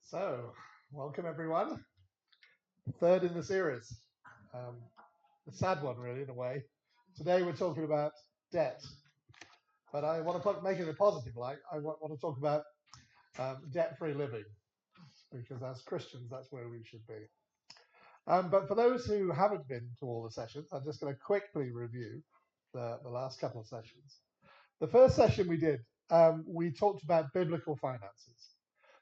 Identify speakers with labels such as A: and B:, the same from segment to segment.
A: So, welcome everyone. Third in the series. Um, a sad one, really, in a way. Today we're talking about debt, but I want to make it a positive light. I want to talk about debt-free living because as Christians, that's where we should be. But for those who haven't been to all the sessions, I'm just going to quickly review the last couple of sessions. The first session we did, we talked about biblical finances.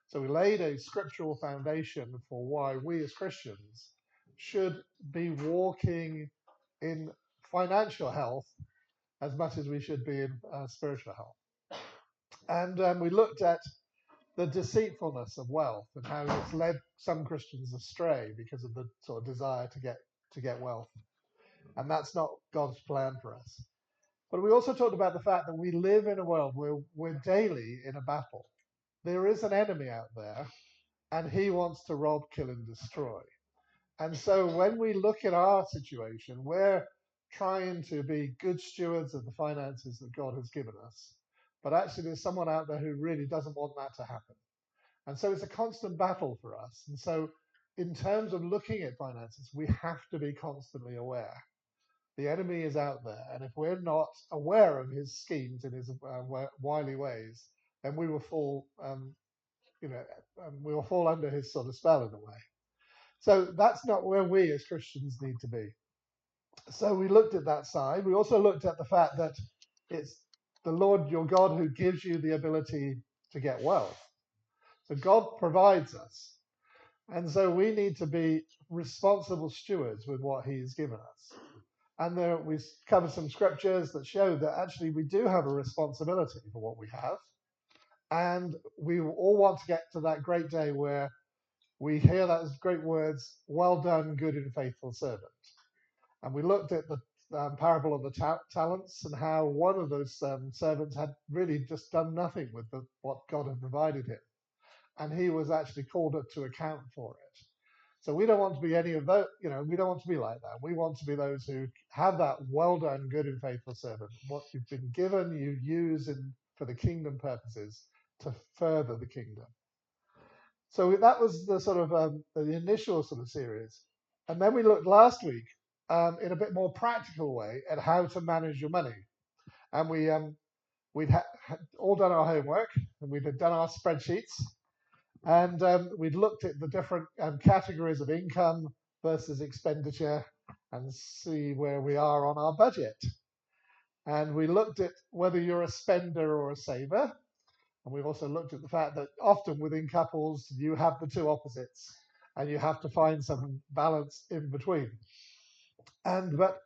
A: So we laid a scriptural foundation for why we as Christians should be walking in financial health as much as we should be in spiritual health. And we looked at the deceitfulness of wealth and how it's led some Christians astray because of the sort of desire to get wealth. And that's not God's plan for us. But we also talked about the fact that we live in a world where we're daily in a battle. There is an enemy out there, and he wants to rob, kill, and destroy. And so when we look at our situation, we're trying to be good stewards of the finances that God has given us. But actually, there's someone out there who really doesn't want that to happen. And so it's a constant battle for us. And so, in terms of looking at finances, we have to be constantly aware. The enemy is out there, and if we're not aware of his schemes and his wily ways, then we will fall, we will fall under his sort of spell in a way. So that's not where we as Christians need to be. So we looked at that side. We also looked at the fact that it's the Lord your God who gives you the ability to get wealth. So God provides us. And so we need to be responsible stewards with what he's given us. And there we covered some scriptures that show that actually we do have a responsibility for what we have. And we all want to get to that great day where we hear those great words, well done, good and faithful servant. And we looked at the parable of the talents and how one of those servants had really just done nothing with what God had provided him. And he was actually called up to account for it. So we don't want to be any of those, we don't want to be like that. We want to be those who have that well done, good and faithful servant. What you've been given, you use for the kingdom purposes to further the kingdom. So that was the sort of the initial sort of series. And then we looked last week in a bit more practical way at how to manage your money. And we'd all done our homework and we'd done our spreadsheets. And we'd looked at the different categories of income versus expenditure and see where we are on our budget. And we looked at whether you're a spender or a saver. And we've also looked at the fact that often within couples, you have the two opposites and you have to find some balance in between. But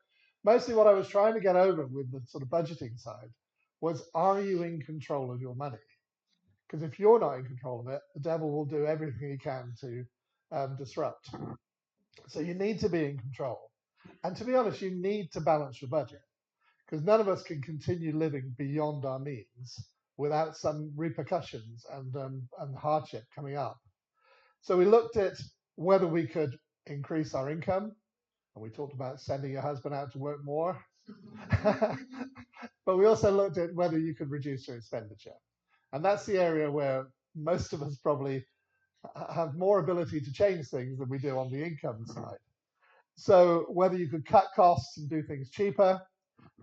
A: mostly what I was trying to get over with the sort of budgeting side was, are you in control of your money? Because if you're not in control of it, the devil will do everything he can to disrupt. So you need to be in control. And to be honest, you need to balance your budget because none of us can continue living beyond our means without some repercussions and hardship coming up. So we looked at whether we could increase our income, and we talked about sending your husband out to work more. But we also looked at whether you could reduce your expenditure. And that's the area where most of us probably have more ability to change things than we do on the income side. So whether you could cut costs and do things cheaper,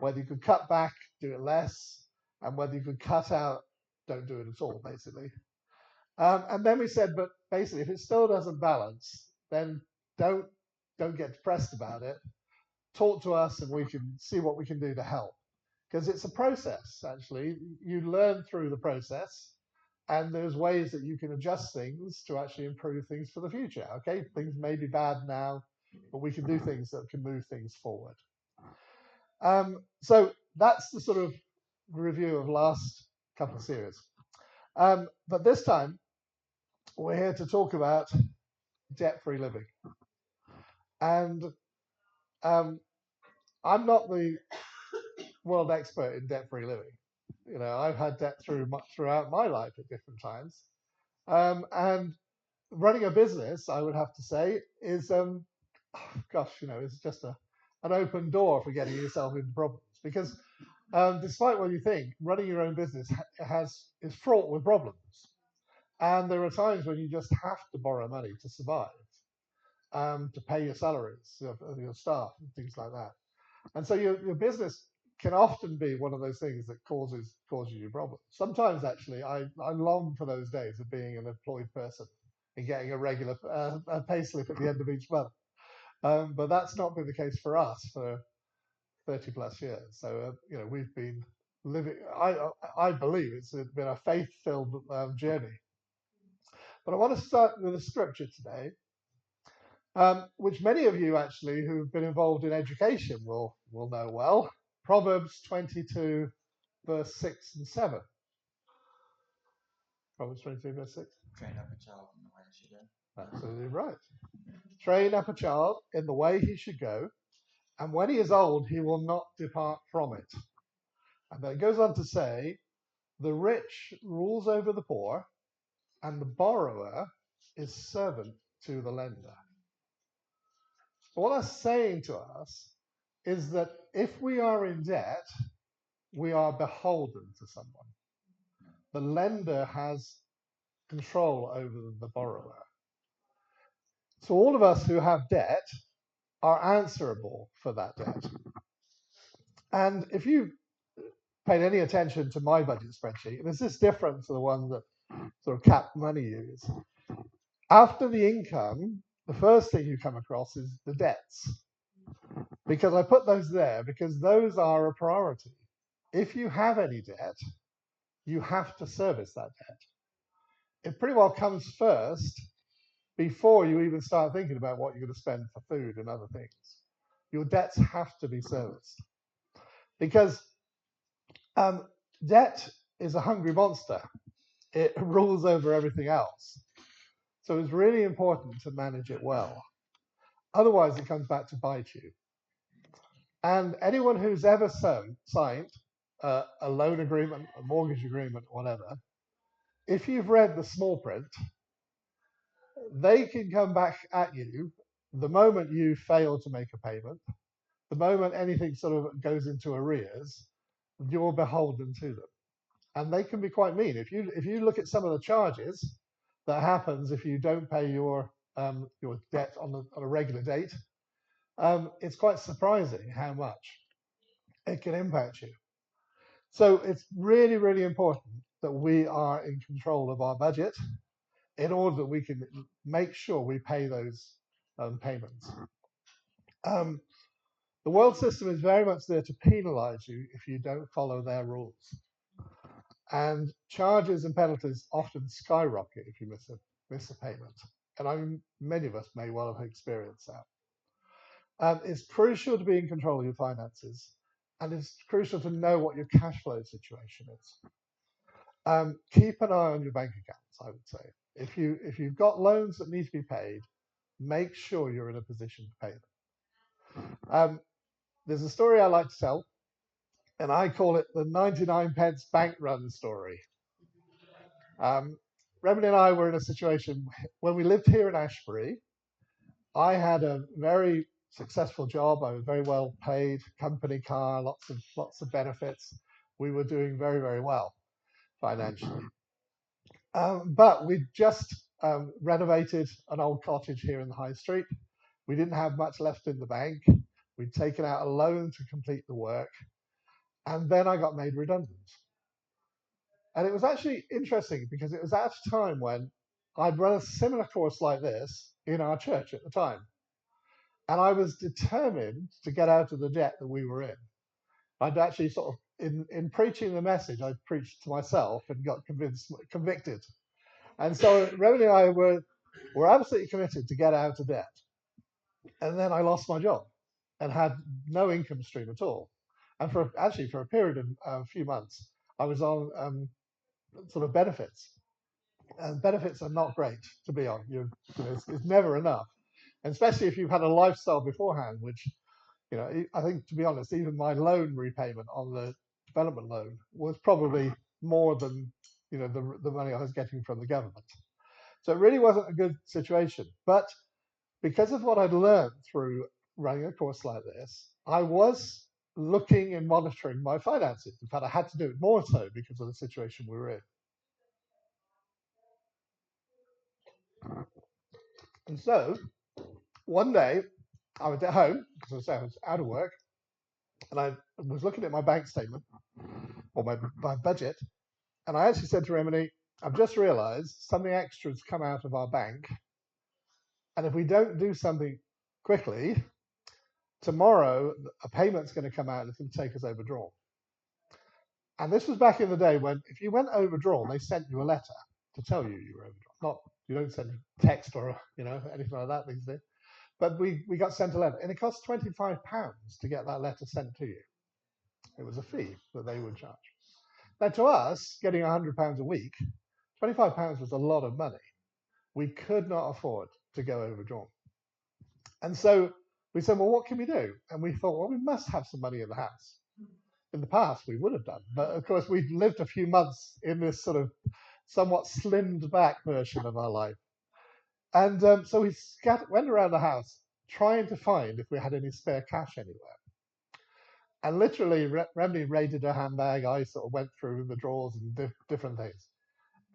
A: whether you could cut back, do it less, and whether you could cut out, don't do it at all, basically. And then we said, but basically, if it still doesn't balance, then don't get depressed about it. Talk to us, and we can see what we can do to help. Because it's a process, actually. You learn through the process, and there's ways that you can adjust things to actually improve things for the future. Okay, things may be bad now, but we can do things that can move things forward. So that's the sort of review of last couple of series. But this time, we're here to talk about debt-free living. And I'm not the world expert in debt-free living. I've had debt throughout my life at different times. And running a business, I would have to say, is, it's just an open door for getting yourself into problems. Because despite what you think, running your own business is fraught with problems. And there are times when you just have to borrow money to survive, to pay your salaries of your staff and things like that. And so your business can often be one of those things that causes you problems. Sometimes actually, I long for those days of being an employed person and getting a regular pay slip at the end of each month. But that's not been the case for us for 30 plus years. So we've been living. I believe it's been a faith-filled journey. But I want to start with a scripture today, which many of you actually who've been involved in education will know well. Proverbs 22, verse 6 and 7. Proverbs 22, verse 6.
B: Train up a child in the way he should go.
A: Absolutely right. Train up a child in the way he should go, and when he is old, he will not depart from it. And then it goes on to say, the rich rules over the poor, and the borrower is servant to the lender. What that's saying to us is that if we are in debt, we are beholden to someone. The lender has control over the borrower. So all of us who have debt are answerable for that debt. And if you paid any attention to my budget spreadsheet, there's this difference to the one that sort of Cap Money use. After the income, the first thing you come across is the debts. Because I put those there because those are a priority. If you have any debt, you have to service that debt. It pretty well comes first before you even start thinking about what you're going to spend for food and other things. Your debts have to be serviced. Because debt is a hungry monster. It rules over everything else. So it's really important to manage it well. Otherwise, it comes back to bite you. And anyone who's ever signed a loan agreement, a mortgage agreement, whatever, if you've read the small print, they can come back at you the moment you fail to make a payment, the moment anything sort of goes into arrears, you're beholden to them. And they can be quite mean. If you look at some of the charges that happens if you don't pay your debt on a regular date, it's quite surprising how much it can impact you. So it's really, really important that we are in control of our budget in order that we can make sure we pay those payments. The world system is very much there to penalize you if you don't follow their rules. And charges and penalties often skyrocket if you miss a payment. And many of us may well have experienced that. It's crucial to be in control of your finances, and it's crucial to know what your cash flow situation is. Keep an eye on your bank accounts, I would say. If you've got loans that need to be paid, make sure you're in a position to pay them. There's a story I like to tell, and I call it the 99 pence bank run story. Remedy and I were in a situation when we lived here in Ashbury. I had a very successful job. I was very well paid, company car, lots of benefits. We were doing very, very well financially. But we just renovated an old cottage here in the high street. We didn't have much left in the bank. We'd taken out a loan to complete the work. And then I got made redundant. And it was actually interesting because it was at a time when I'd run a similar course like this in our church at the time. And I was determined to get out of the debt that we were in. I'd actually sort of, in preaching the message, I preached to myself and got convicted. And so Remedy and I were absolutely committed to get out of debt. And then I lost my job and had no income stream at all. And for a period of a few months, I was on sort of benefits. And benefits are not great to be on. It's never enough. And especially if you've had a lifestyle beforehand, which, I think, to be honest, even my loan repayment on the development loan was probably more than, the money I was getting from the government. So it really wasn't a good situation. But because of what I'd learned through running a course like this, I was looking and monitoring my finances. In fact, I had to do it more so because of the situation we were in. And so one day I was at home, because I was out of work, and I was looking at my bank statement or my budget, and I actually said to Remini, I've just realized something extra has come out of our bank, and if we don't do something quickly, tomorrow a payment's going to come out that's going to take us overdrawn. And this was back in the day when if you went overdrawn, they sent you a letter to tell you you were overdrawn. Not, you don't send text or anything like that these days. But we got sent a letter, and it cost £25 to get that letter sent to you. It was a fee that they would charge. Now, to us, getting £100 a week, £25 was a lot of money. We could not afford to go overdrawn. And so we said, well, what can we do? And we thought, well, we must have some money in the house. In the past, we would have done. But of course, we'd lived a few months in this sort of somewhat slimmed back version of our life. And so we went around the house trying to find if we had any spare cash anywhere. And literally, Remini raided her handbag. I sort of went through the drawers and different things.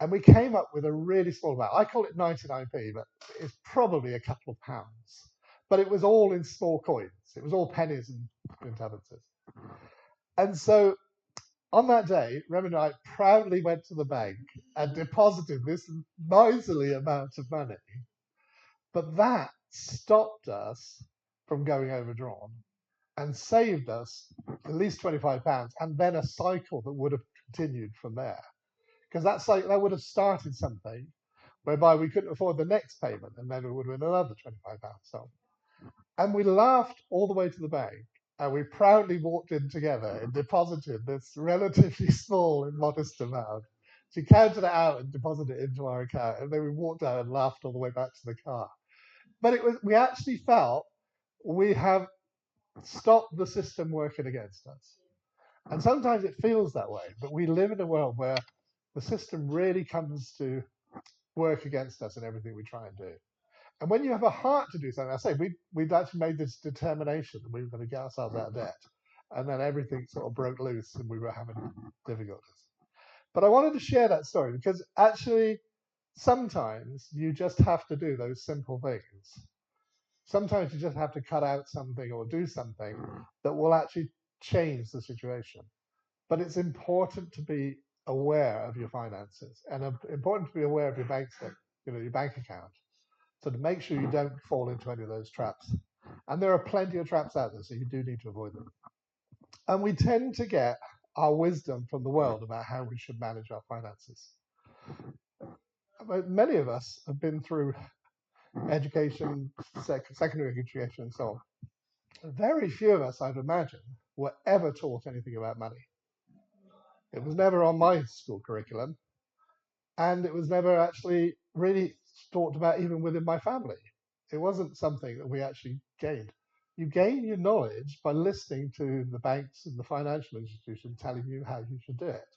A: And we came up with a really small amount. I call it 99p, but it's probably a couple of pounds. But it was all in small coins. It was all pennies and twopence. And so on that day, Remini and I proudly went to the bank and deposited this miserly amount of money. But that stopped us from going overdrawn and saved us at least £25, and then a cycle that would have continued from there. Because that would have started something whereby we couldn't afford the next payment, and then it would have been another £25. So, and we laughed all the way to the bank, and we proudly walked in together and deposited this relatively small and modest amount. She counted it out and deposited it into our account, and then we walked out and laughed all the way back to the car. But we actually felt we have stopped the system working against us. And sometimes it feels that way, but we live in a world where the system really comes to work against us in everything we try and do. And when you have a heart to do something, I say we'd actually made this determination that we were going to get ourselves out of debt, and then everything sort of broke loose and we were having difficulties. But I wanted to share that story because actually sometimes you just have to do those simple things. Sometimes you just have to cut out something or do something that will actually change the situation. But it's important to be aware of your finances, and important to be aware of your bank statement, your bank account, so to make sure you don't fall into any of those traps. And there are plenty of traps out there, so you do need to avoid them. And we tend to get our wisdom from the world about how we should manage our finances. But many of us have been through education, secondary education, and so on. Very few of us, I'd imagine, were ever taught anything about money. It was never on my school curriculum, and it was never actually really talked about even within my family. It wasn't something that we actually gained. You gain your knowledge by listening to the banks and the financial institution telling you how you should do it.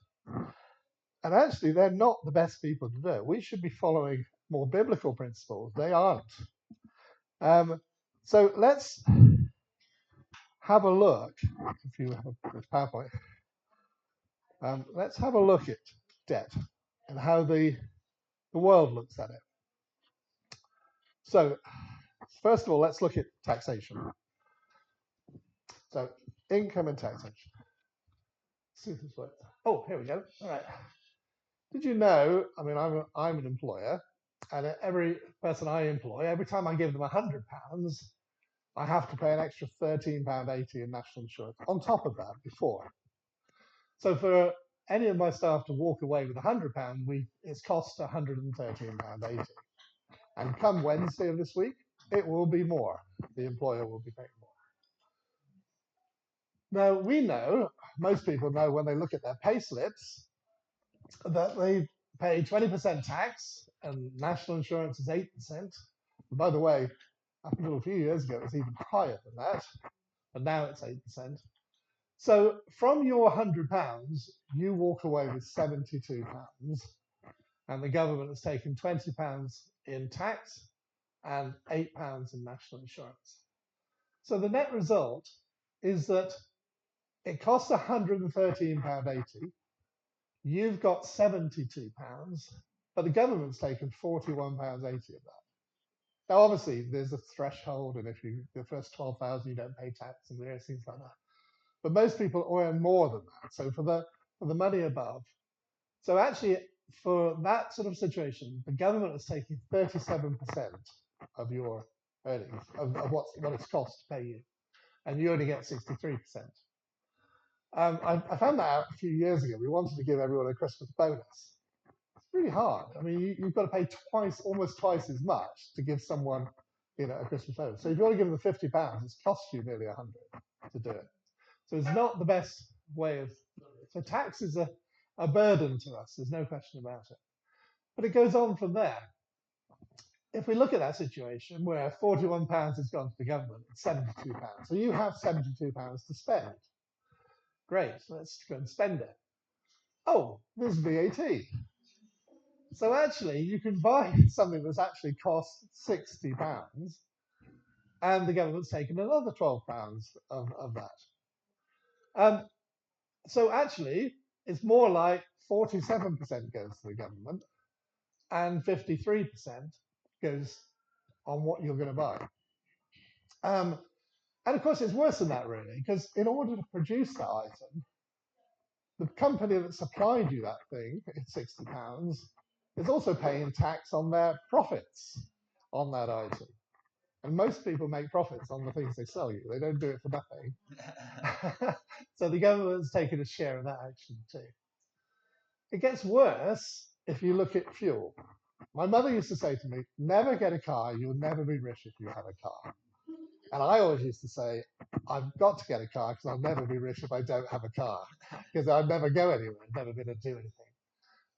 A: And actually, they're not the best people to do it. We should be following more biblical principles. They aren't. So let's have a look, if you have this PowerPoint, let's have a look at debt and how the world looks at it. So first of all, let's look at taxation. So income and taxation. See if this works. Oh, here we go. All right. Did you know, I mean, I'm an employer, and every person I employ, every time I give them £100, I have to pay an extra £13.80 in national insurance on top of that before. So for any of my staff to walk away with £100, it's cost £113.80. And come Wednesday of this week, it will be more. The employer will be paying more. Now, we know, most people know when they look at their pay slips, that they pay 20% tax and national insurance is 8%. And by the way, up until a few years ago, it was even higher than that, but now it's 8%. So from your £100, you walk away with £72, and the government has taken £20 in tax and £8 in national insurance. So the net result is that it costs £113.80. You've got £72, But the government's taken £41.80 of that. Now, obviously, there's a threshold, and if you the first 12,000 you don't pay tax and various things like that. But most people earn more than that. So for the money above, so actually for that sort of situation, the government is taking 37% of your earnings of what it's cost to pay you, and you only get 63%. I found that out a few years ago. We wanted to give everyone a Christmas bonus. It's really hard. I mean, you've got to pay almost twice as much to give someone, a Christmas bonus. So if you want to give them £50, it's cost you nearly 100 to do it. So it's not the best way of. So tax is a burden to us. There's no question about it. But it goes on from there. If we look at that situation where £41 has gone to the government, it's £72. So you have £72 to spend. Great, so let's go and spend it. Oh, there's VAT. So actually, you can buy something that's actually cost £60, and the government's taken another £12 of that. So actually, it's more like 47% goes to the government, and 53% goes on what you're going to buy. And of course, it's worse than that, really, because in order to produce that item, the company that supplied you that thing, it's £60, is also paying tax on their profits on that item. And most people make profits on the things they sell you. They don't do it for nothing. So the government's taking a share of that action too. It gets worse if you look at fuel. My mother used to say to me, never get a car, you'll never be rich if you have a car. And I always used to say, I've got to get a car because I'll never be rich if I don't have a car, because I'd never go anywhere, I'd never be able to do anything.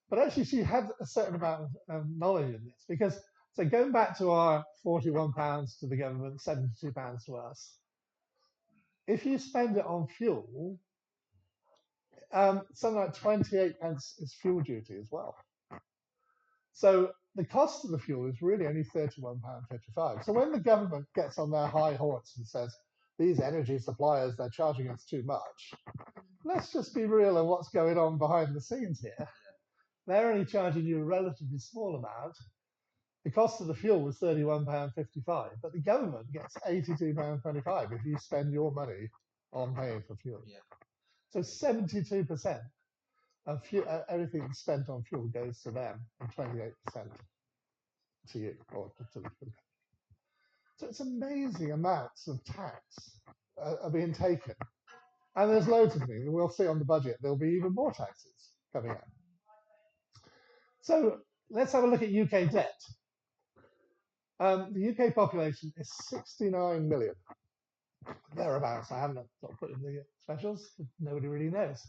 A: But actually, she had a certain amount of knowledge in this, because, so going back to our £41 to the government, £72 to us, if you spend it on fuel, something like 28 pence is fuel duty as well. So the cost of the fuel is really only £31.55. So when the government gets on their high horse and says, these energy suppliers, they're charging us too much, let's just be real on what's going on behind the scenes here. They're only charging you a relatively small amount. The cost of the fuel was £31.55, but the government gets £82.25 if you spend your money on paying for fuel.
B: Yeah.
A: So 72% of everything spent on fuel goes to them, and 28% to you or to the company. So it's amazing amounts of tax are being taken. And there's loads of things. We'll see on the budget, there'll be even more taxes coming out. So let's have a look at UK debt. The UK population is 69 million, thereabouts. I haven't put in the specials, nobody really knows.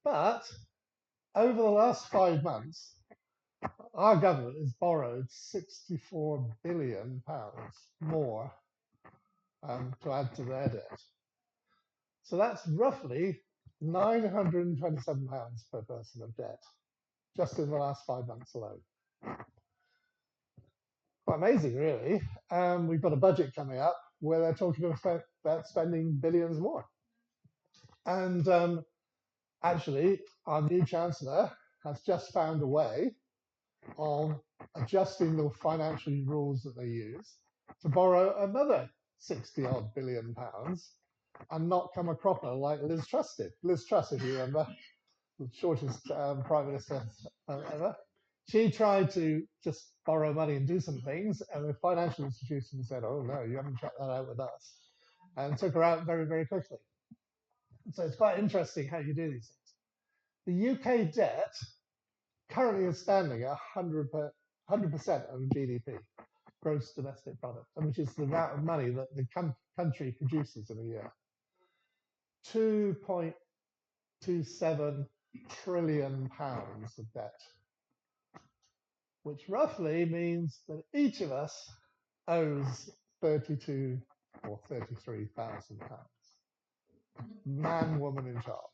A: But over the last 5 months, our government has borrowed £64 billion more to add to their debt. So that's roughly £927 per person of debt, just in the last 5 months alone. Quite amazing, really. We've got a budget coming up where they're talking about spending billions more. And actually, our new Chancellor has just found a way of adjusting the financial rules that they use to borrow another 60-odd billion pounds and not come a cropper like Liz Truss did. Liz Truss, if you remember, the shortest Prime Minister ever. She tried to just borrow money and do some things, and the financial institutions said, oh no, you haven't checked that out with us, and took her out very, very quickly. So it's quite interesting how you do these things. The UK debt currently is standing at 100% of GDP, gross domestic product, which is the amount of money that the country produces in a year. 2.27 trillion pounds of debt, which roughly means that each of us owes 32 or 33,000 pounds. Man, woman, and child.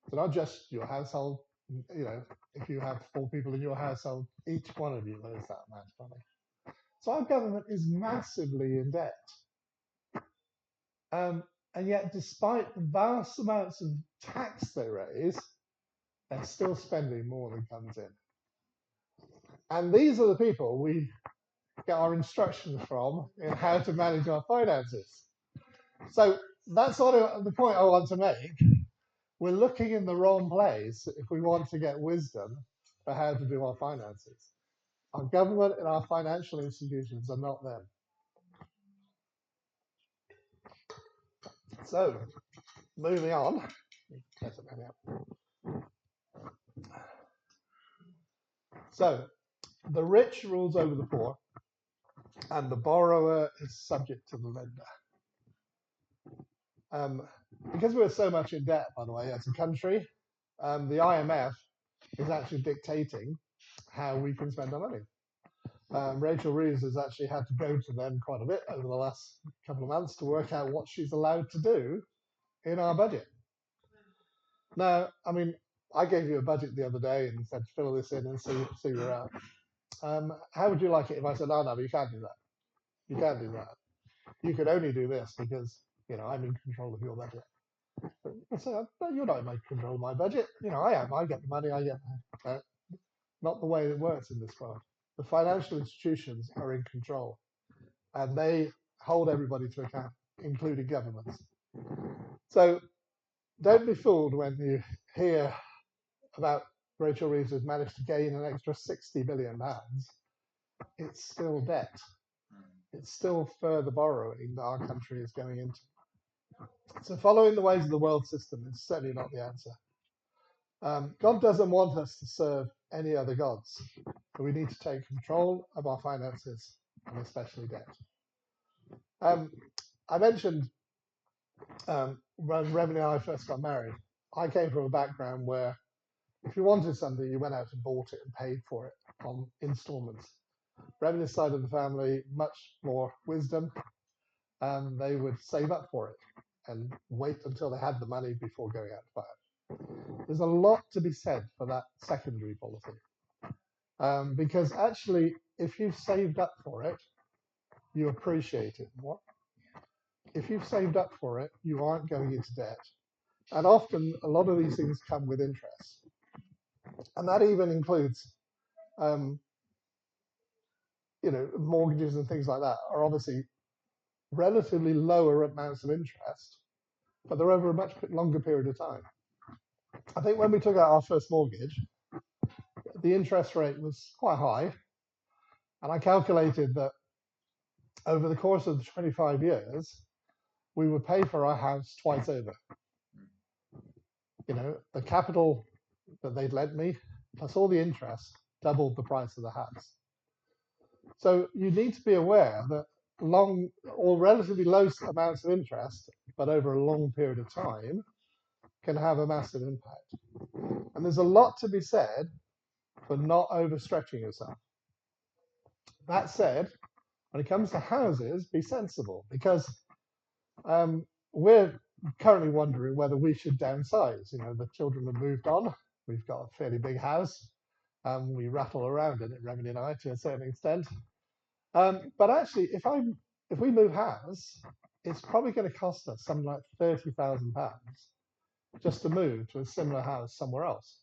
A: So not just your household, if you have 4 people in your household, each one of you owes that amount of money. So our government is massively in debt. And yet, despite the vast amounts of tax they raise, they're still spending more than comes in. And these are the people we get our instructions from in how to manage our finances. So that's sort of the point I want to make. We're looking in the wrong place if we want to get wisdom for how to do our finances. Our government and our financial institutions are not them. So, moving on. So, the rich rules over the poor, and the borrower is subject to the lender. Because we're so much in debt, by the way, as a country, the IMF is actually dictating how we can spend our money. Rachel Reeves has actually had to go to them quite a bit over the last couple of months to work out what she's allowed to do in our budget. Now, I mean, I gave you a budget the other day and said fill this in and see where you're at. How would you like it if I said, oh no, but you can't do that. You can't do that. You could only do this because, I'm in control of your budget. I say, no, you're not in control of my budget. I am. I get the money. I get not the way it works in this world. The financial institutions are in control, and they hold everybody to account, including governments. So don't be fooled when you hear about Rachel Reeves has managed to gain an extra £60 billion. It's still debt. It's still further borrowing that our country is going into. So following the ways of the world system is certainly not the answer. God doesn't want us to serve any other gods. So we need to take control of our finances, and especially debt. I mentioned when Reverend and I first got married, I came from a background where if you wanted something, you went out and bought it and paid for it on installments. Reverend's side of the family, much more wisdom, and they would save up for it and wait until they had the money before going out to buy it. There's a lot to be said for that secondary policy. Because actually, if you've saved up for it, you appreciate it more. If you've saved up for it, you aren't going into debt. And often, a lot of these things come with interest. And that even includes, mortgages and things like that are obviously relatively lower amounts of interest, but they're over a much longer period of time. I think when we took out our first mortgage, the interest rate was quite high. And I calculated that over the course of the 25 years, we would pay for our house twice over. The capital that they'd lent me, plus all the interest, doubled the price of the house. So you need to be aware that long or relatively low amounts of interest, but over a long period of time, can have a massive impact. And there's a lot to be said for not overstretching yourself. That said, when it comes to houses, be sensible, because we're currently wondering whether we should downsize. The children have moved on. We've got a fairly big house. We rattle around in it, Remedy and I, to a certain extent. But actually, if we move house, it's probably going to cost us something like £30,000 just to move to a similar house somewhere else,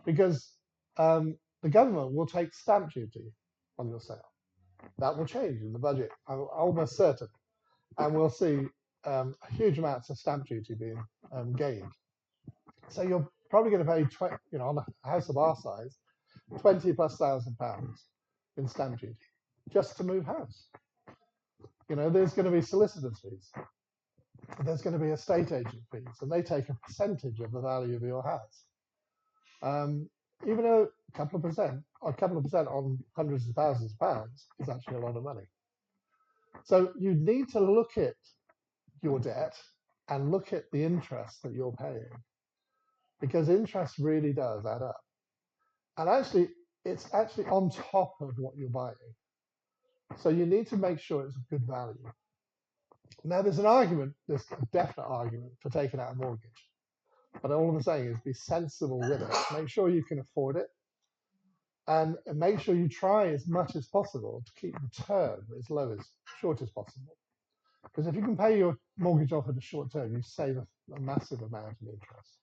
A: because the government will take stamp duty on your sale. That will change in the budget, I'm almost certain, and we'll see huge amounts of stamp duty being gained. So you're probably going to pay, on a house of our size, £20,000+ in stamp duty just to move house. There's going to be solicitor's fees. There's going to be estate agent fees, and they take a percentage of the value of your house. Even though a couple of percent on hundreds of thousands of pounds is actually a lot of money. So you need to look at your debt and look at the interest that you're paying, because interest really does add up. And actually, it's actually on top of what you're buying. So you need to make sure it's a good value. Now, there's a definite argument for taking out a mortgage. But all I'm saying is be sensible with it. Make sure you can afford it. And make sure you try as much as possible to keep the term as short as possible. Because if you can pay your mortgage off at a short term, you save a massive amount of interest.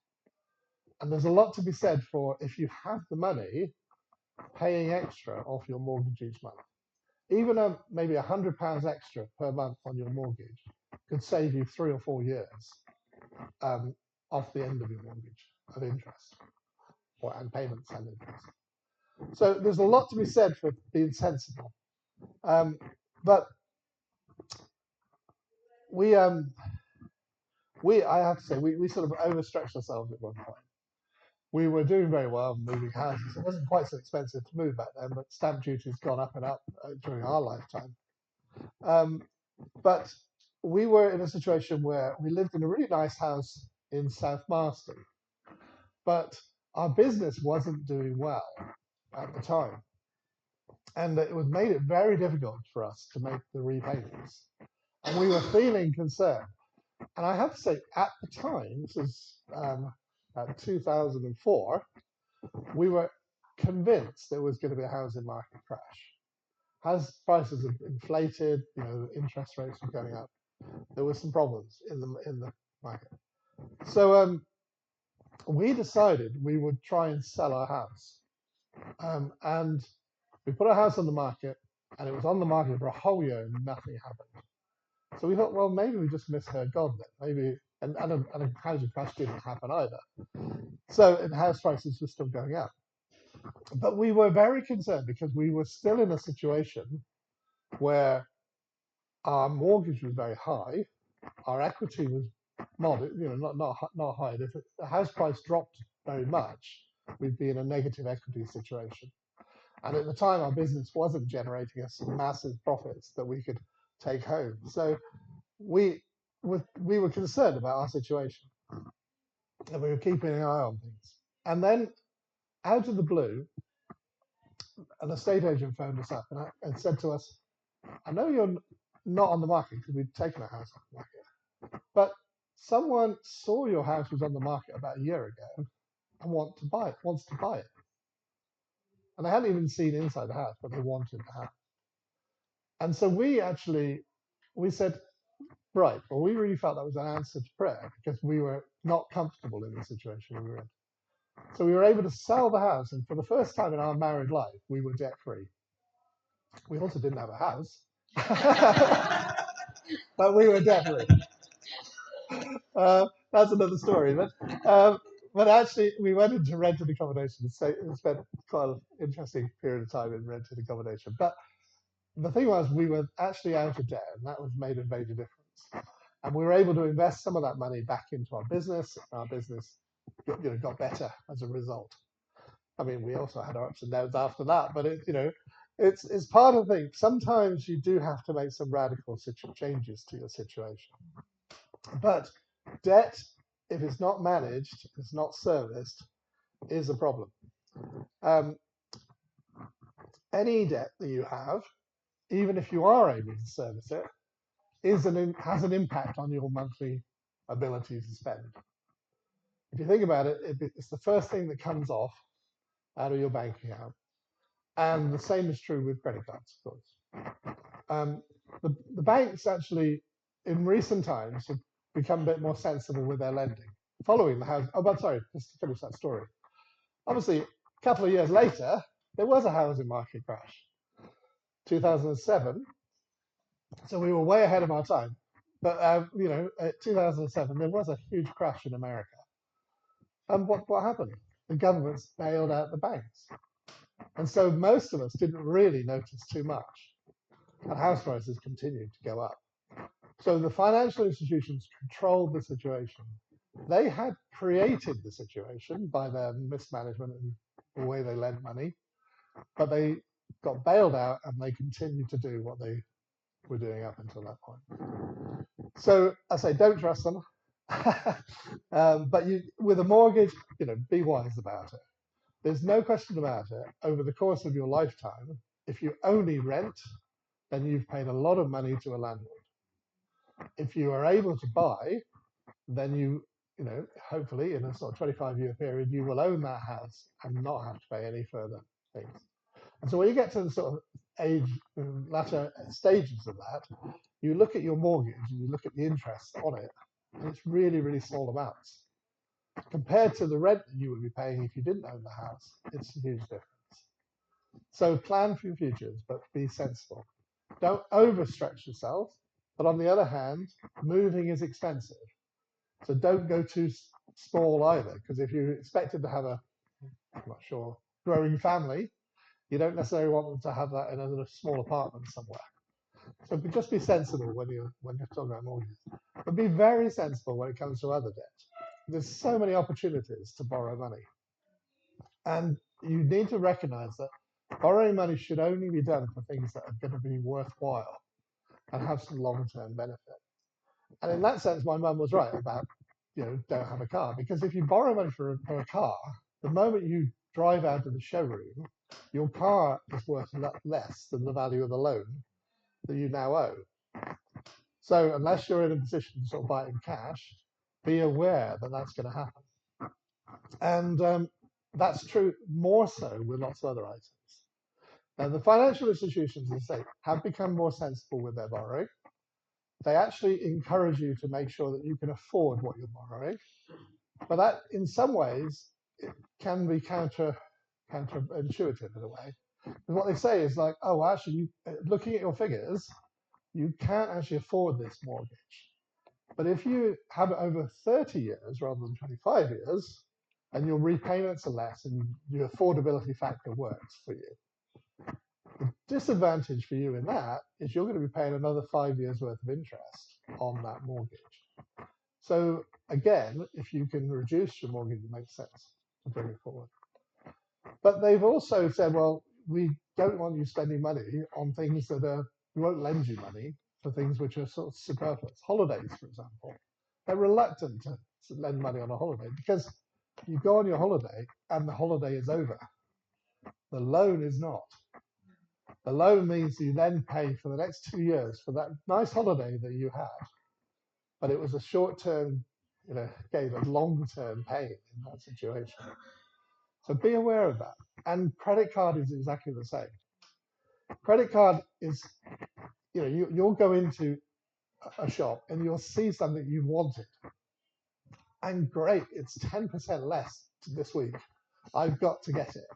A: And there's a lot to be said for if you have the money, paying extra off your mortgage each month. Even maybe £100 extra per month on your mortgage could save you 3 or 4 years off the end of your mortgage of interest and payments and interest. So there's a lot to be said for being sensible. But we I have to say, we sort of overstretched ourselves at one point. We were doing very well moving houses. It wasn't quite so expensive to move back then, but stamp duty's gone up and up during our lifetime. But we were in a situation where we lived in a really nice house in South Marston, but our business wasn't doing well at the time. And it made it very difficult for us to make the repayments. And we were feeling concerned. And I have to say, at the time, this was 2004, we were convinced there was going to be a housing market crash. House prices had inflated, interest rates were going up. There were some problems in the market. So we decided we would try and sell our house. And we put our house on the market, and it was on the market for a whole year and nothing happened. So we thought, well, maybe we just misheard God then. Maybe, and a housing crash didn't happen either. So and house prices were still going up. But we were very concerned because we were still in a situation where our mortgage was very high, our equity was modest, not high. If the house price dropped very much, we'd be in a negative equity situation. And at the time, our business wasn't generating us massive profits that we could take home. So we were concerned about our situation, and we were keeping an eye on things. And then, out of the blue, an estate agent phoned us up and said to us, "I know you're not on the market because we'd taken a house off the market, but someone saw your house was on the market about a year ago and wants to buy it. And they hadn't even seen inside the house, but they wanted the house. And so we said, right, well, we really felt that was an answer to prayer because we were not comfortable in the situation we were in. So we were able to sell the house, and for the first time in our married life, we were debt-free. We also didn't have a house, but we were debt-free. That's another story. But actually, we went into rented accommodation and spent quite an interesting period of time in rented accommodation. But the thing was, we were actually out of debt, and that was made a major difference. And we were able to invest some of that money back into our business. Our business got better as a result. I mean, we also had our ups and downs after that, but it's part of the thing. Sometimes you do have to make some radical changes to your situation. But debt, if it's not managed, if it's not serviced, is a problem. Any debt that you have, even if you are able to service it, has an impact on your monthly ability to spend. If you think about it, it's the first thing that comes off out of your bank account. And the same is true with credit cards, of course. The banks actually, in recent times, have become a bit more sensible with their lending, following the house. Oh, but sorry, just to finish that story. Obviously, a couple of years later, there was a housing market crash, 2007. So we were way ahead of our time. But, 2007, there was a huge crash in America. And what happened? The governments bailed out the banks. And so most of us didn't really notice too much. And house prices continued to go up. So the financial institutions controlled the situation. They had created the situation by their mismanagement and the way they lent money, but they got bailed out and they continued to do what they were doing up until that point. So I say, don't trust them. But with a mortgage, be wise about it. There's no question about it. Over the course of your lifetime, if you only rent, then you've paid a lot of money to a landlord. If you are able to buy, then you hopefully in a sort of 25-year period, you will own that house and not have to pay any further things. And so when you get to the sort of latter stages of that, you look at your mortgage and you look at the interest on it, and it's really, really small amounts. Compared to the rent that you would be paying if you didn't own the house, it's a huge difference. So plan for your futures, but be sensible. Don't overstretch yourself. But on the other hand, moving is expensive. So don't go too small either, because if you expected to have I'm not sure, growing family, you don't necessarily want them to have that in a small apartment somewhere. So just be sensible when you're talking about mortgages. But be very sensible when it comes to other debt. There's so many opportunities to borrow money. And you need to recognize that borrowing money should only be done for things that are going to be worthwhile and have some long-term benefit. And in that sense, my mum was right about, don't have a car. Because if you borrow money for a car, the moment you drive out of the showroom, your car is worth a lot less than the value of the loan that you now owe. So unless you're in a position to sort of buy it in cash, be aware that that's going to happen. And that's true more so with lots of other items. Now, the financial institutions, as I say, have become more sensible with their borrowing. They actually encourage you to make sure that you can afford what you're borrowing. But that, in some ways, it can be counterintuitive in a way. And what they say is like, oh, actually, looking at your figures, you can't actually afford this mortgage. But if you have it over 30 years rather than 25 years, and your repayments are less and your affordability factor works for you. The disadvantage for you in that is you're going to be paying another 5 years worth of interest on that mortgage. So again, if you can reduce your mortgage, it makes sense to bring it forward. But they've also said, well, we don't want you spending money on things that we won't lend you money for things which are sort of superfluous. Holidays, for example. They're reluctant to lend money on a holiday because you go on your holiday and the holiday is over. The loan is not. The loan means you then pay for the next 2 years for that nice holiday that you had. But it was a short-term, gave a long-term pain in that situation. So be aware of that. And credit card is exactly the same. Credit card is, you'll go into a shop and you'll see something you wanted. And great, it's 10% less this week. I've got to get it.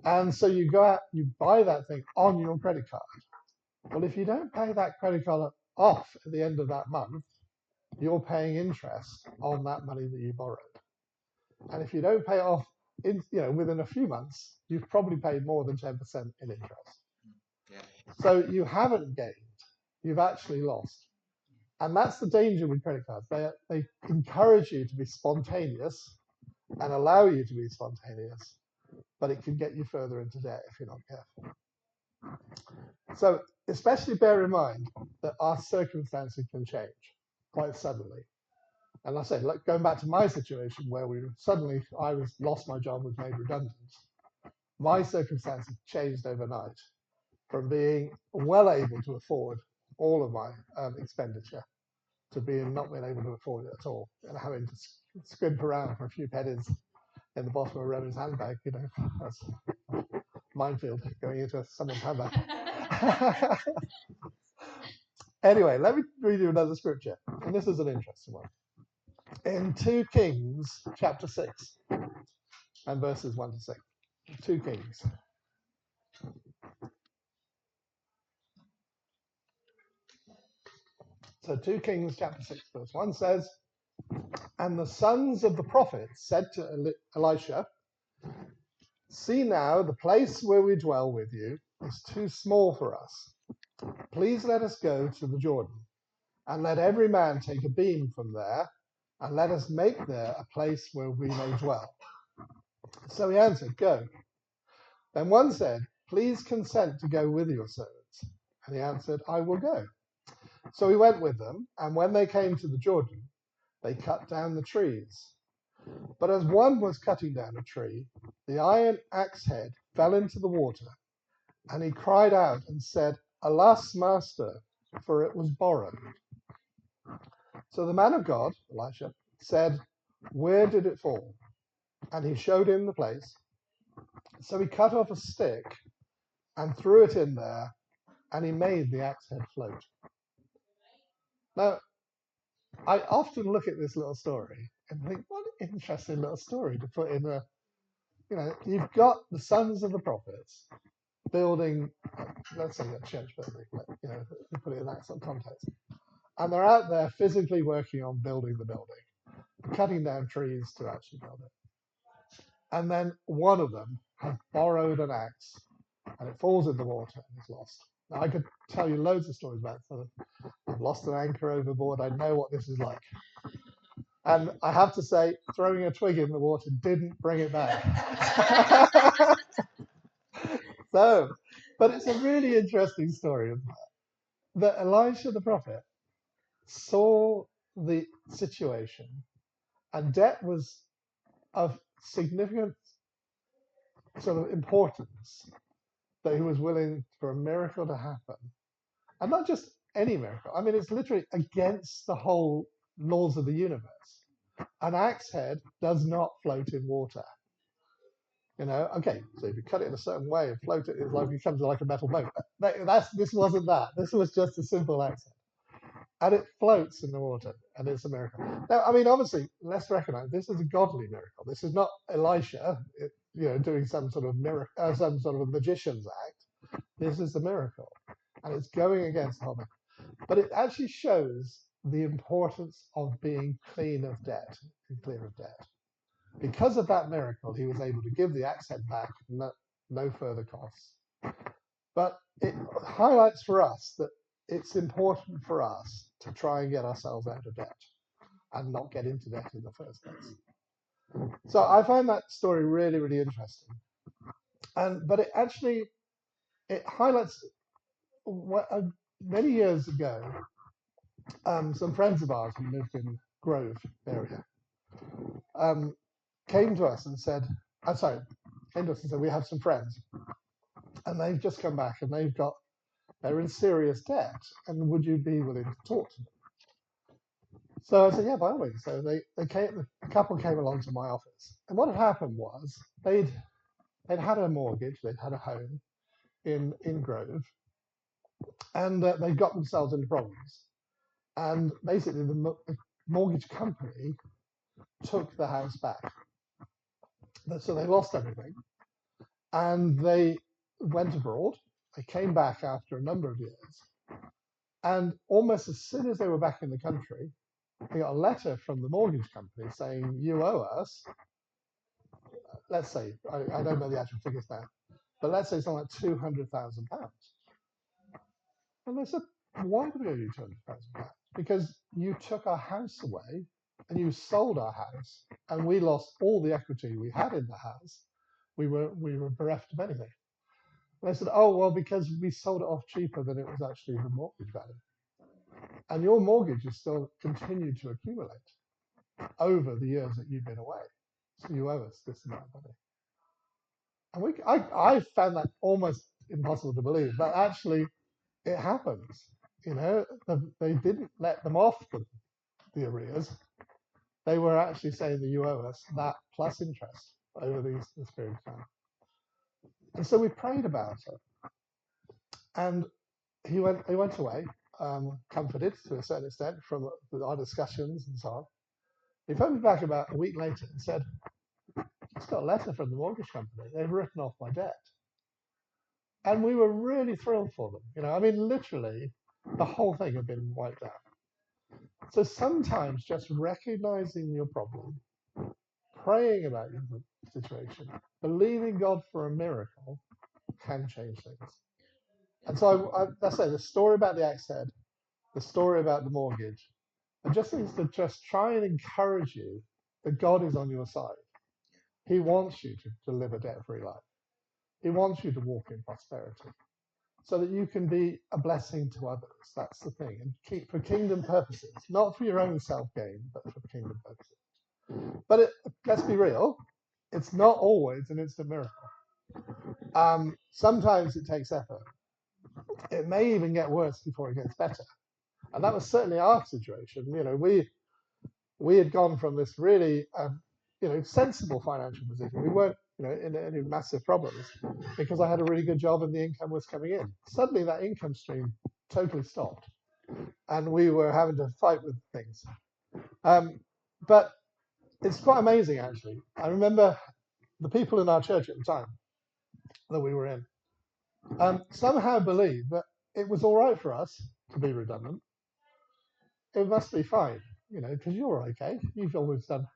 A: And so you go out, you buy that thing on your credit card. Well, if you don't pay that credit card off at the end of that month, you're paying interest on that money that you borrowed. And if you don't pay it off within a few months, you've probably paid more than 10% in interest.
B: Yeah.
A: So you haven't gained, you've actually lost. And that's the danger with credit cards. They encourage you to be spontaneous and allow you to be spontaneous, but it can get you further into debt if you're not careful. So especially bear in mind that our circumstances can change quite suddenly. And like I said, going back to my situation where I lost my job, was made redundant. My circumstances changed overnight from being well able to afford all of my expenditure to not being able to afford it at all and having to scrimp around for a few pennies in the bottom of Remy's handbag. That's a minefield going into someone's handbag. Anyway, let me read you another scripture, and this is an interesting one. In 2 Kings chapter 6 and verses 1 to 6. 2 Kings. So 2 Kings chapter 6 verse 1 says, and the sons of the prophets said to Elisha, see now, the place where we dwell with you is too small for us. Please let us go to the Jordan, and let every man take a beam from there, and let us make there a place where we may dwell. So he answered, go. Then one said, please consent to go with your servants. And he answered, I will go. So he went with them, and when they came to the Jordan, they cut down the trees. But as one was cutting down a tree, the iron axe head fell into the water, and he cried out and said, alas, master, for it was borrowed. So the man of God, Elisha, said, where did it fall? And he showed him the place. So he cut off a stick and threw it in there, and he made the axe head float. Now, I often look at this little story and think, what an interesting little story to put in you've got the sons of the prophets building, let's say, a church building, to put it in that sort of context. And they're out there physically working on building the building, cutting down trees to actually build it. And then one of them has borrowed an axe and it falls in the water and is lost. Now, I could tell you loads of stories about it. I've lost an anchor overboard. I know what this is like. And I have to say, throwing a twig in the water didn't bring it back. But it's a really interesting story, isn't it? That Elisha the prophet saw the situation, and debt was of significant sort of importance that he was willing for a miracle to happen. And not just any miracle. I mean, it's literally against the whole laws of the universe. An axe head does not float in water. Okay, so if you cut it in a certain way and float it, it becomes like a metal boat. This wasn't that. This was just a simple axe head. And it floats in the water, and it's a miracle. Now, I mean, obviously, let's recognize this is a godly miracle. This is not Elisha, doing some sort of miracle, some sort of a magician's act. This is a miracle, and it's going against the whole thing. But it actually shows the importance of being clean of debt and clear of debt. Because of that miracle, he was able to give the axe head back, no further costs. But it highlights for us that it's important for us to try and get ourselves out of debt and not get into debt in the first place. So I find that story really, really interesting. But it highlights many years ago, some friends of ours who lived in Grove area came to us and said, we have some friends and they've just come back and they're in serious debt, and would you be willing to talk to them? So I said, yeah, by all means. So a couple came along to my office, and what had happened was they'd had a mortgage, they'd had a home in Grove, and they got themselves into problems. And basically, the mortgage company took the house back. So they lost everything, and they went abroad. They came back after a number of years, and almost as soon as they were back in the country, they got a letter from the mortgage company saying, you owe us, let's say, I don't know the actual figures now, but let's say something like £200,000. And they said, why do we owe you £200,000? Because you took our house away and you sold our house, and we lost all the equity we had in the house. We were bereft of anything. And they said, oh, well, because we sold it off cheaper than it was actually the mortgage value. And your mortgage has still continued to accumulate over the years that you've been away. So you owe us this amount of money. And I found that almost impossible to believe, but actually it happens. They didn't let them off the arrears. They were actually saying that you owe us that plus interest over this period of time. And so we prayed about it. And he went away, comforted to a certain extent from our discussions and so on. He phoned me back about a week later and said, just got a letter from the mortgage company. They've written off my debt. And we were really thrilled for them. I mean, literally, the whole thing had been wiped out. So sometimes just recognizing your problem, praying about your situation, believing God for a miracle can change things. And so I say the story about the axe head, the story about the mortgage, and just things to just try and encourage you that God is on your side. He wants you to live a debt-free life. He wants you to walk in prosperity so that you can be a blessing to others. That's the thing. And keep for kingdom purposes, not for your own self-gain, but for kingdom purposes. But let's be real, it's not always an instant miracle. Sometimes it takes effort. It may even get worse before it gets better. And that was certainly our situation. We had gone from this really sensible financial position. We weren't in any massive problems because I had a really good job and the income was coming in. Suddenly that income stream totally stopped and we were having to fight with things. But it's quite amazing, actually. I remember the people in our church at the time that we were in somehow believed that it was all right for us to be redundant. It must be fine, because you're okay. You've always done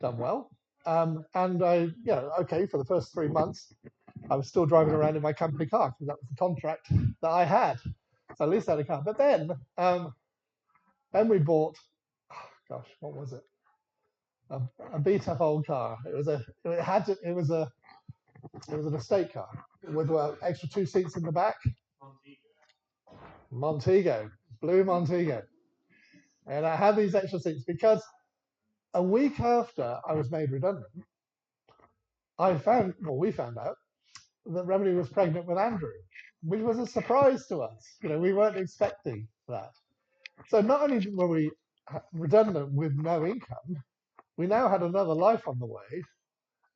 A: well. And okay, for the first 3 months, I was still driving around in my company car because that was the contract that I had. So at least I had a car. But then we bought, what was it? A beat up old car. It was an estate car with extra 2 seats in the back. Montego, blue Montego. And I had these extra seats because a week after I was made redundant, we found out that Remedy was pregnant with Andrew, which was a surprise to us. We weren't expecting that. So not only were we redundant with no income, we now had another life on the way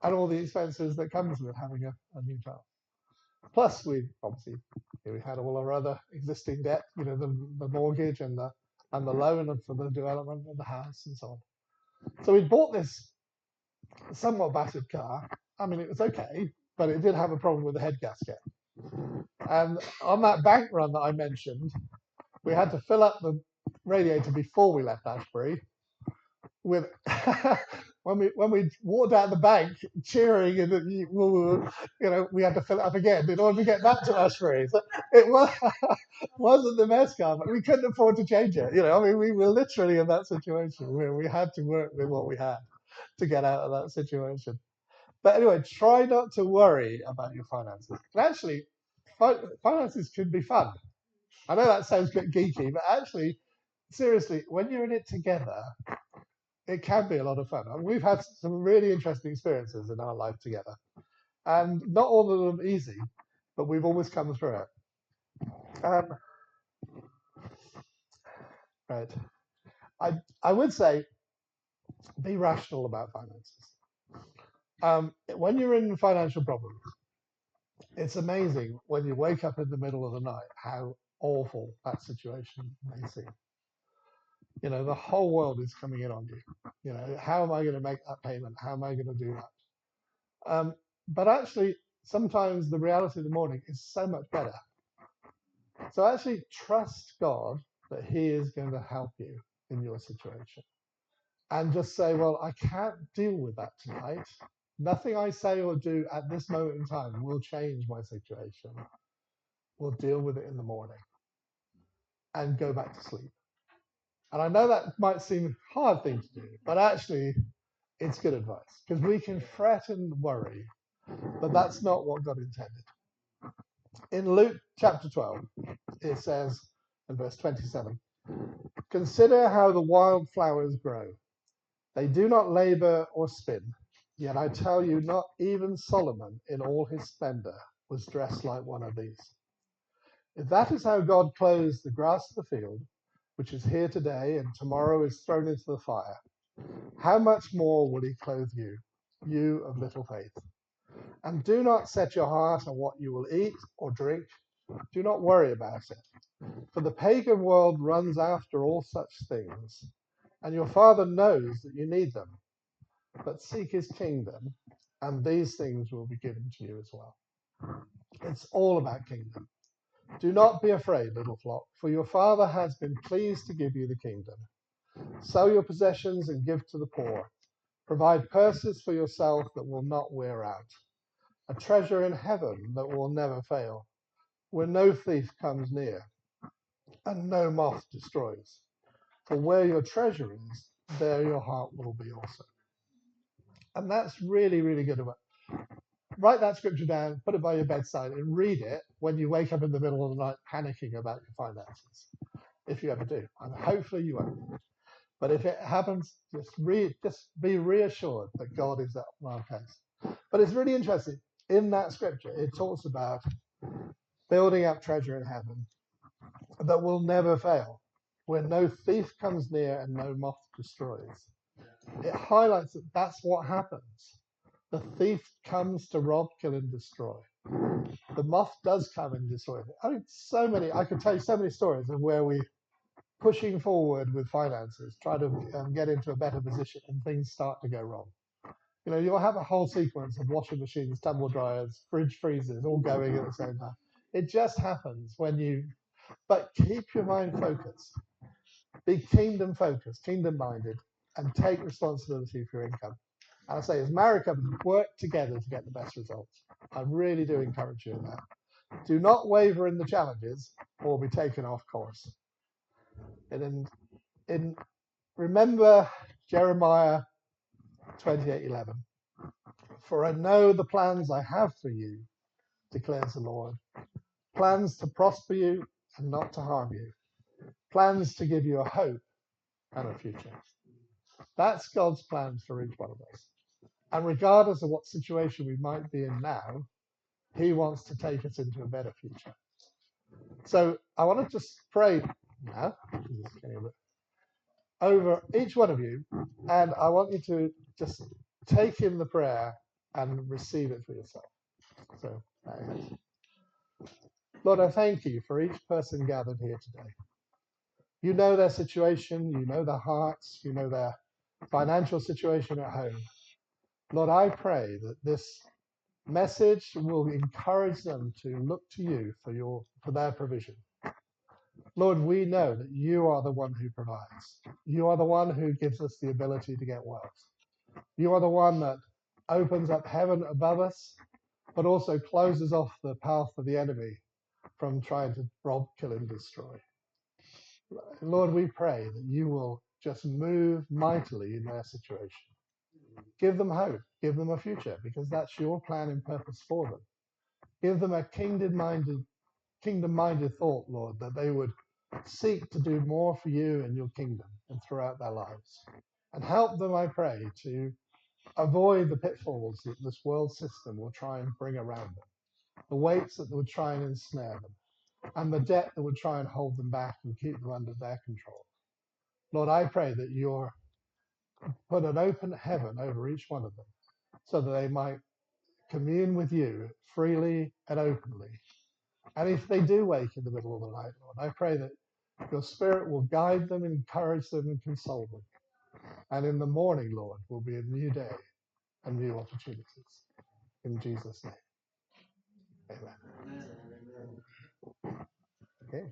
A: and all the expenses that comes with having a new child. Plus, we had all our other existing debt, the mortgage and the loan for the development of the house and so on. So we bought this somewhat battered car. I mean, it was okay, but it did have a problem with the head gasket. And on that bank run that I mentioned, we had to fill up the radiator before we left Ashbury. With when we walked out the bank, cheering, and we had to fill it up again in order to get back to Ashbury. So it wasn't the best car, but we couldn't afford to change it. We were literally in that situation where we had to work with what we had to get out of that situation. But anyway, try not to worry about your finances. And actually, finances can be fun. I know that sounds a bit geeky, but actually, seriously, when you're in it together, it can be a lot of fun. And we've had some really interesting experiences in our life together. And not all of them easy, but we've always come through it. Right. I would say be rational about finances. When you're in financial problems, it's amazing when you wake up in the middle of the night how awful that situation may seem. The whole world is coming in on you. How am I going to make that payment? How am I going to do that? But actually, sometimes the reality of the morning is so much better. So actually trust God that He is going to help you in your situation. And just say, well, I can't deal with that tonight. Nothing I say or do at this moment in time will change my situation. We'll deal with it in the morning and go back to sleep. And I know that might seem a hard thing to do, but actually it's good advice because we can fret and worry, but that's not what God intended. In Luke chapter 12, it says in verse 27, "Consider how the wild flowers grow. They do not labor or spin. Yet I tell you, not even Solomon in all his splendor was dressed like one of these. If that is how God clothes the grass of the field, which is here today and tomorrow is thrown into the fire, how much more will He clothe you, you of little faith? And do not set your heart on what you will eat or drink. Do not worry about it. For the pagan world runs after all such things, and your Father knows that you need them. But seek His kingdom, and these things will be given to you as well." It's all about kingdom. Do not be afraid, little flock, for your Father has been pleased to give you the kingdom. Sell your possessions and give to the poor. Provide purses for yourself that will not wear out, a treasure in heaven that will never fail, where no thief comes near and no moth destroys. For where your treasure is, there your heart will be also. And that's really, really good. Write that scripture down, put it by your bedside, and read it when you wake up in the middle of the night panicking about your finances, if you ever do. And hopefully you won't. But if it happens, just be reassured that God is at our case. But it's really interesting. In that scripture, it talks about building up treasure in heaven that will never fail, where no thief comes near and no moth destroys. It highlights that that's what happens. The thief comes to rob, kill, and destroy. The moth does come and destroy it. I could tell you so many stories of where we pushing forward with finances, try to get into a better position, and things start to go wrong. You'll have a whole sequence of washing machines, tumble dryers, fridge freezers all going at the same time. It just happens but keep your mind focused. Be kingdom focused, kingdom minded, and take responsibility for your income. And I say, as married couples, work together to get the best results. I really do encourage you in that. Do not waver in the challenges or be taken off course. And remember Jeremiah 28:11. For I know the plans I have for you, declares the Lord. Plans to prosper you and not to harm you. Plans to give you a hope and a future. That's God's plans for each one of us. And regardless of what situation we might be in now, He wants to take us into a better future. So I want to just pray now over each one of you, and I want you to just take in the prayer and receive it for yourself. So, Lord, I thank you for each person gathered here today. You know their situation, you know their hearts, you know their financial situation at home. Lord, I pray that this message will encourage them to look to you for their provision. Lord, we know that you are the one who provides. You are the one who gives us the ability to get wealth. You are the one that opens up heaven above us, but also closes off the path of the enemy from trying to rob, kill, and destroy. Lord, we pray that you will just move mightily in their situation. Give them hope, give them a future, because that's your plan and purpose for them. Give them a kingdom-minded thought, Lord, that they would seek to do more for you and your kingdom and throughout their lives. And help them, I pray, to avoid the pitfalls that this world system will try and bring around them, the weights that would try and ensnare them, and the debt that would try and hold them back and keep them under their control. Lord, I pray that you'll put an open heaven over each one of them so that they might commune with you freely and openly. And if they do wake in the middle of the night, Lord, I pray that your Spirit will guide them, encourage them, and console them. And in the morning, Lord, will be a new day and new opportunities. In Jesus' name. Amen. Okay.